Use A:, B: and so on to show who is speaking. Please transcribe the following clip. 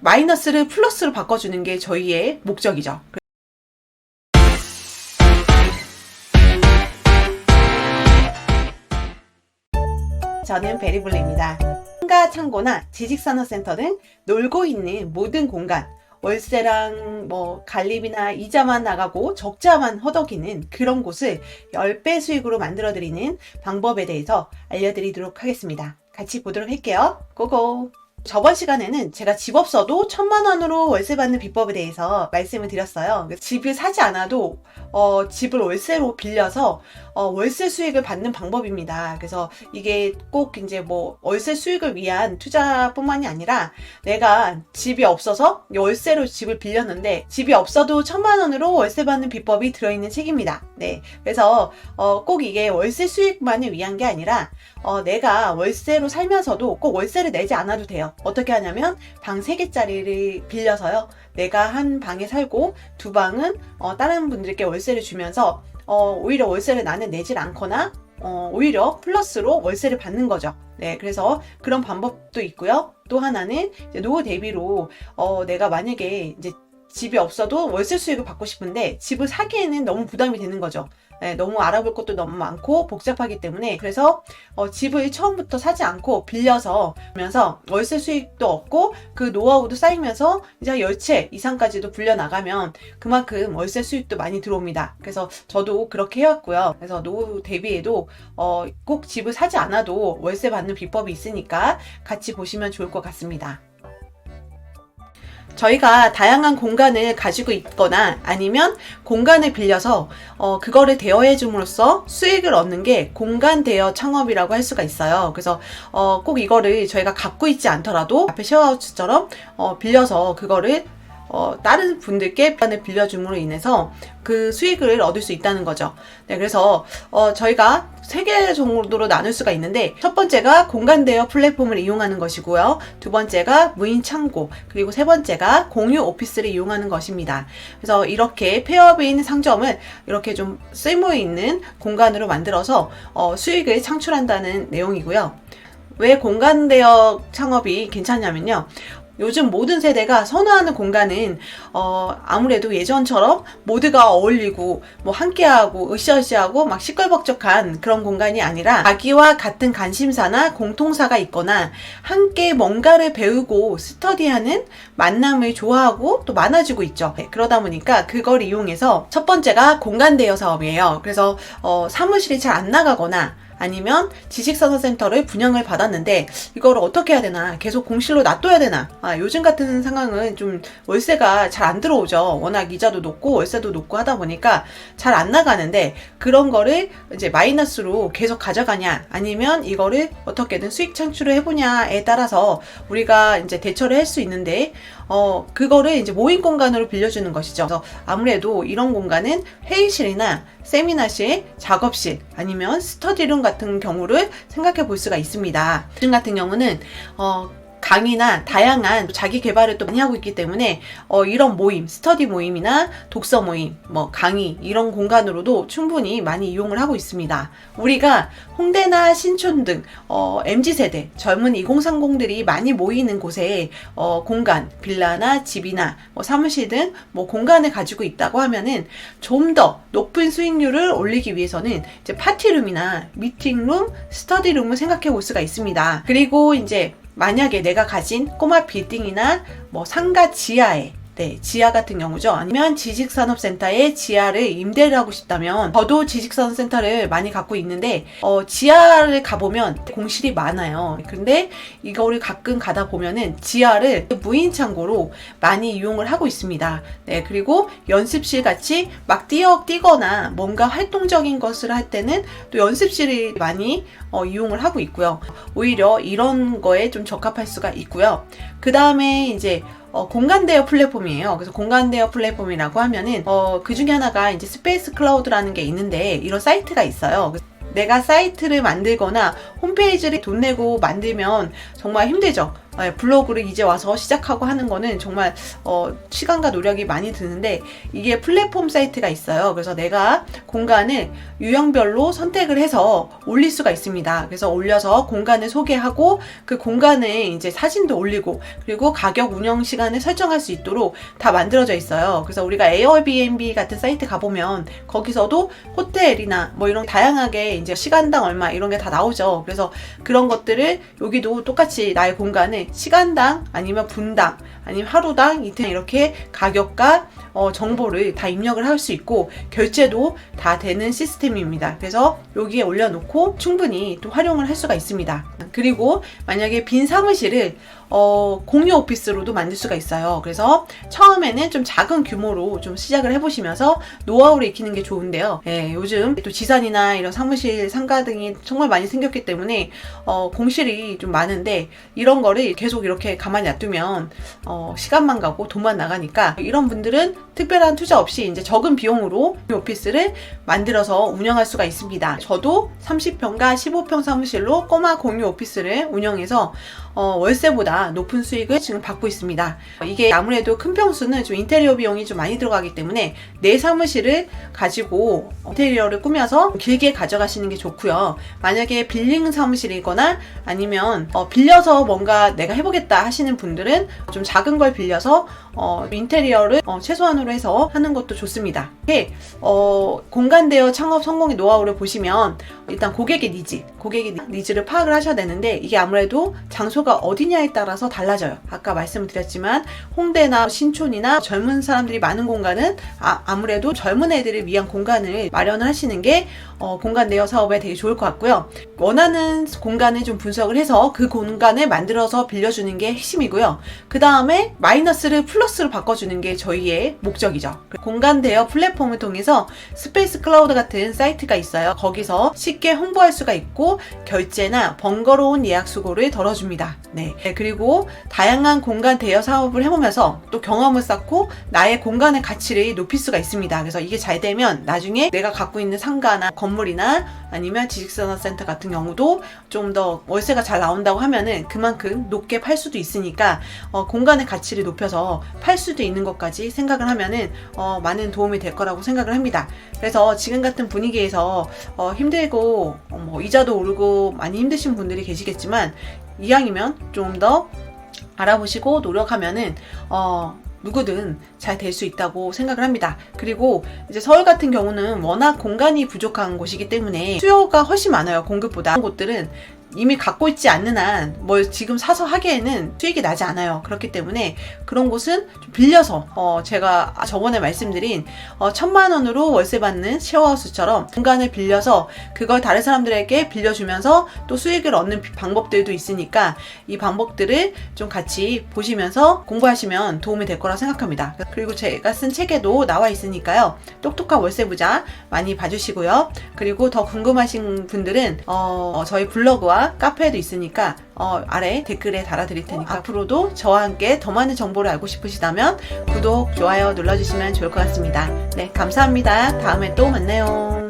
A: 마이너스를 플러스로 바꿔주는 게 저희의 목적이죠. 저는 베리블리입니다. 상가 창고나 지식산업센터 등 놀고 있는 모든 공간, 월세랑 관리비나 이자만 나가고 적자만 허덕이는 그런 곳을 10배 수익으로 만들어드리는 방법에 대해서 알려드리도록 하겠습니다. 같이 보도록 할게요. 고고! 저번 시간에는 제가 집 없어도 1000만 원으로 월세 받는 비법에 대해서 말씀을 드렸어요. 집을 사지 않아도 집을 월세로 빌려서 월세 수익을 받는 방법입니다. 그래서 이게 꼭 이제 월세 수익을 위한 투자뿐만이 아니라 내가 집이 없어서 월세로 집을 빌렸는데 집이 없어도 1000만 원으로 월세 받는 비법이 들어있는 책입니다. 네, 그래서 꼭 이게 월세 수익만을 위한 게 아니라 내가 월세로 살면서도 꼭 월세를 내지 않아도 돼요. 어떻게 하냐면 방 3개짜리를 빌려서요. 내가 한 방에 살고 2방은 다른 분들께 월세를 주면서 오히려 월세를 나는 내질 않거나 오히려 플러스로 월세를 받는 거죠. 네, 그래서 그런 방법도 있고요. 또 하나는 이제 노후 대비로 내가 만약에 이제 집이 없어도 월세 수익을 받고 싶은데 집을 사기에는 너무 부담이 되는 거죠. 네, 너무 알아볼 것도 너무 많고 복잡하기 때문에 그래서 집을 처음부터 사지 않고 빌려서 하면서 월세 수익도 얻고 그 노하우도 쌓이면서 이제 10채 이상까지도 불려나가면 그만큼 월세 수익도 많이 들어옵니다. 그래서 저도 그렇게 해왔고요. 그래서 노후 대비에도 꼭 집을 사지 않아도 월세 받는 비법이 있으니까 같이 보시면 좋을 것 같습니다. 저희가 다양한 공간을 가지고 있거나 아니면 공간을 빌려서 그거를 대여해 줌으로써 수익을 얻는 게 공간 대여 창업이라고 할 수가 있어요. 그래서 꼭 이거를 저희가 갖고 있지 않더라도 앞에 쉐어하우스처럼 빌려서 그거를 다른 분들께 공간을 빌려줌으로 인해서 그 수익을 얻을 수 있다는 거죠. 네, 그래서 저희가 3개 정도로 나눌 수가 있는데 첫 번째가 공간 대여 플랫폼을 이용하는 것이고요. 두 번째가 무인 창고, 그리고 세 번째가 공유 오피스를 이용하는 것입니다. 그래서 이렇게 폐업에 있는 상점을 이렇게 좀 쓸모 있는 공간으로 만들어서 수익을 창출한다는 내용이고요. 왜 공간 대여 창업이 괜찮냐면요. 요즘 모든 세대가 선호하는 공간은 아무래도 예전처럼 모두가 어울리고 함께하고 으쌰으쌰하고 막 시끌벅적한 그런 공간이 아니라 자기와 같은 관심사나 공통사가 있거나 함께 뭔가를 배우고 스터디하는 만남을 좋아하고 또 많아지고 있죠. 네, 그러다 보니까 그걸 이용해서 첫 번째가 공간 대여 사업이에요. 그래서 사무실이 잘 안 나가거나 아니면 지식산업센터를 분양을 받았는데 이걸 어떻게 해야 되나, 계속 공실로 놔둬야 되나, 요즘 같은 상황은 좀 월세가 잘 안 들어오죠. 워낙 이자도 높고 월세도 높고 하다 보니까 잘 안 나가는데 그런 거를 이제 마이너스로 계속 가져가냐 아니면 이거를 어떻게든 수익 창출을 해보냐에 따라서 우리가 이제 대처를 할 수 있는데 그거를 이제 모임 공간으로 빌려주는 것이죠. 그래서 아무래도 이런 공간은 회의실이나 세미나실, 작업실 아니면 스터디룸 같은 경우를 생각해 볼 수가 있습니다. 지금 같은 경우는 강의나 다양한 자기 개발을 또 많이 하고 있기 때문에 이런 모임, 스터디 모임이나 독서 모임, 강의 이런 공간으로도 충분히 많이 이용을 하고 있습니다. 우리가 홍대나 신촌 등 MZ세대, 젊은 2030들이 많이 모이는 곳에 공간, 빌라나 집이나 사무실 등 공간을 가지고 있다고 하면은 좀 더 높은 수익률을 올리기 위해서는 이제 파티룸이나 미팅룸, 스터디룸을 생각해 볼 수가 있습니다. 그리고 이제 만약에 내가 가진 꼬마 빌딩이나 상가 지하에, 지하 같은 경우죠. 아니면 지식산업센터에 지하를 임대를 하고 싶다면 저도 지식산업센터를 많이 갖고 있는데 지하를 가보면 공실이 많아요. 근데 이거를 가끔 가다 보면은 지하를 무인 창고로 많이 이용을 하고 있습니다. 네, 그리고 연습실 같이 막 뛰거나 뭔가 활동적인 것을 할 때는 또 연습실을 많이 이용을 하고 있고요. 오히려 이런 거에 좀 적합할 수가 있고요. 그 다음에 이제 공간 대여 플랫폼이에요. 그래서 공간 대여 플랫폼이라고 하면은 그 중에 하나가 이제 스페이스 클라우드라는 게 있는데 이런 사이트가 있어요. 내가 사이트를 만들거나 홈페이지를 돈 내고 만들면 정말 힘들죠. 블로그를 이제 와서 시작하고 하는 거는 정말 시간과 노력이 많이 드는데, 이게 플랫폼 사이트가 있어요. 그래서 내가 공간을 유형별로 선택을 해서 올릴 수가 있습니다. 그래서 올려서 공간을 소개하고 그 공간에 이제 사진도 올리고 그리고 가격 운영 시간을 설정할 수 있도록 다 만들어져 있어요. 그래서 우리가 에어비앤비 같은 사이트 가보면 거기서도 호텔이나 뭐 이런 다양하게 이제 시간당 얼마 이런 게 다 나오죠. 그래서 그런 것들을 여기도 똑같이 나의 공간을 시간당 아니면 분당 아니면 하루당 이틀 이렇게 가격과 정보를 다 입력을 할 수 있고 결제도 다 되는 시스템입니다. 그래서 여기에 올려놓고 충분히 또 활용을 할 수가 있습니다. 그리고 만약에 빈 사무실을 공유 오피스로도 만들 수가 있어요. 그래서 처음에는 좀 작은 규모로 좀 시작을 해보시면서 노하우를 익히는 게 좋은데요. 요즘 또 지산이나 이런 사무실 상가 등이 정말 많이 생겼기 때문에 공실이 좀 많은데 이런 거를 계속 이렇게 가만히 놔두면 시간만 가고 돈만 나가니까 이런 분들은 특별한 투자 없이 이제 적은 비용으로 오피스를 만들어서 운영할 수가 있습니다. 저도 30평과 15평 사무실로 꼬마 공유 오피스를 운영해서 월세보다 높은 수익을 지금 받고 있습니다. 이게 아무래도 큰 평수는 좀 인테리어 비용이 좀 많이 들어가기 때문에 내 사무실을 가지고 인테리어를 꾸며서 길게 가져가시는 게 좋고요. 만약에 빌링 사무실이거나 아니면 빌려서 뭔가 내가 해보겠다 하시는 분들은 좀 작은 걸 빌려서 인테리어를 최소한으로 해서 하는 것도 좋습니다. 공간 대여 창업 성공의 노하우를 보시면 일단 고객의 니즈를 파악을 하셔야 되는데, 이게 아무래도 장소가 어디냐에 따라서 달라져요. 아까 말씀드렸지만 홍대나 신촌이나 젊은 사람들이 많은 공간은 아무래도 젊은 애들을 위한 공간을 마련을 하시는 게 공간 대여 사업에 되게 좋을 것 같고요. 원하는 공간을 좀 분석을 해서 그 공간을 만들어서 빌려주는 게 핵심이고요. 그 다음에 마이너스를 플러스로 바꿔주는 게 저희의 목적이죠. 공간 대여 플랫폼을 통해서 스페이스 클라우드 같은 사이트가 있어요. 거기서 쉽게 홍보할 수가 있고 결제나 번거로운 예약 수고를 덜어줍니다. 그리고 다양한 공간 대여 사업을 해보면서 또 경험을 쌓고 나의 공간의 가치를 높일 수가 있습니다. 그래서 이게 잘 되면 나중에 내가 갖고 있는 상가나 건물이나 아니면 지식산업센터 같은 경우도 좀 더 월세가 잘 나온다고 하면은 그만큼 높게 팔 수도 있으니까 공간의 가치를 높여서 팔 수도 있는 것까지 생각을 하면은 많은 도움이 될 거라고 생각을 합니다. 그래서 지금 같은 분위기에서 힘들고 이자도 오르고 많이 힘드신 분들이 계시겠지만 이왕이면 좀 더 알아보시고 노력하면은 누구든 잘 될 수 있다고 생각을 합니다. 그리고 이제 서울 같은 경우는 워낙 공간이 부족한 곳이기 때문에 수요가 훨씬 많아요. 공급보다. 그런 곳들은 이미 갖고 있지 않는 한 뭘 지금 사서 하기에는 수익이 나지 않아요. 그렇기 때문에 그런 곳은 좀 빌려서 제가 저번에 말씀드린 1,000만 원으로 월세 받는 쉐어하우스처럼 공간을 빌려서 그걸 다른 사람들에게 빌려주면서 또 수익을 얻는 방법들도 있으니까 이 방법들을 좀 같이 보시면서 공부하시면 도움이 될 거라 생각합니다. 그리고 제가 쓴 책에도 나와 있으니까요. 똑똑한 월세 부자 많이 봐주시고요. 그리고 더 궁금하신 분들은 저희 블로그와 카페에도 있으니까 아래 댓글에 달아드릴 테니까 앞으로도 저와 함께 더 많은 정보를 알고 싶으시다면 구독, 좋아요 눌러주시면 좋을 것 같습니다. 네, 감사합니다. 다음에 또 만나요.